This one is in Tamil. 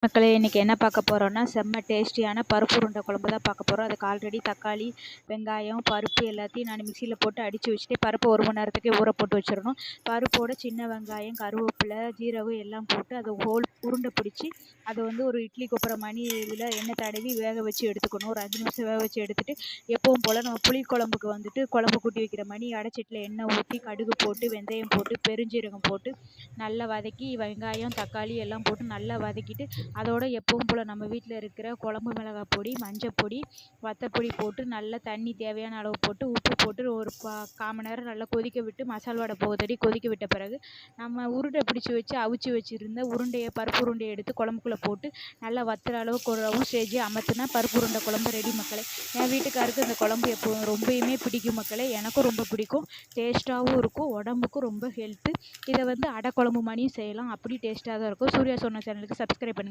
மக்களே, இன்றைக்கி என்ன பார்க்க போகிறோன்னா, செம்ம டேஸ்டியான பருப்பு உருண்டை குழம்பு தான் பார்க்க போகிறோம். அதுக்கு ஆல்ரெடி தக்காளி, வெங்காயம், பருப்பு எல்லாத்தையும் நான் மிக்சியில் போட்டு அடித்து வச்சுட்டு, பருப்பு 1 மணி நேரத்துக்கு ஊற போட்டு வச்சிடணும். பருப்போட சின்ன வெங்காயம், கருவேப்பிலை, ஜீரகம் எல்லாம் போட்டு அதை உருண்டை பிடிச்சி அதை வந்து ஒரு இட்லி கொப்புற மணி இதில் எண்ணெய் தடவி வேக வச்சு எடுத்துக்கணும். ஒரு 5 நிமிஷம் வேக வச்சு எடுத்துகிட்டு, எப்பவும் போல் நம்ம புளி குழம்புக்கு வந்துட்டு குழம்பு கூட்டி வைக்கிற மணி அடைச்சிட்டில் எண்ணெய் ஊற்றி கடுகு போட்டு, வெந்தயம் போட்டு, பெருஞ்சீரகம் போட்டு நல்லா வதக்கி, வெங்காயம், தக்காளி எல்லாம் போட்டு நல்லா வதக்கிட்டு, அதோட எப்பவும் போல் நம்ம வீட்டில் இருக்கிற குழம்பு மிளகாய் பொடி, மஞ்சள் பொடி, வத்தப்பொடி போட்டு நல்லா தண்ணி தேவையான அளவு போட்டு உப்பு போட்டு ஒரு 1/4 மணி நேரம் நல்லா கொதிக்க விட்டு மசால் வடை போகுதடி கொதிக்க விட்ட பிறகு நம்ம உருண்டை பிடிச்சி வச்சு அவிச்சு வச்சுருந்த பருப்பு உருண்டையை எடுத்து குழம்புக்குள்ளே போட்டு நல்லா வத்துற அளவுக்கு ஒரு ஸ்டேஜ் அமர்த்தினா பருப்பு உருண்டை குழம்பு ரெடி மக்களே. என் வீட்டுக்காருக்கு இந்த குழம்பு எப்போவும் ரொம்பவுமே பிடிக்கும் மக்களே. எனக்கும் ரொம்ப பிடிக்கும். டேஸ்ட்டாகவும் இருக்கும், உடம்புக்கும் ரொம்ப ஹெல்த்து. இதை வந்து அடை குழம்பு மாதிரியும் செய்யலாம், அப்படி டேஸ்ட்டாக தான் இருக்கும். சூர்யா சொன்ன சேனலுக்கு சப்ஸ்கிரைப் பண்ணுங்கள்.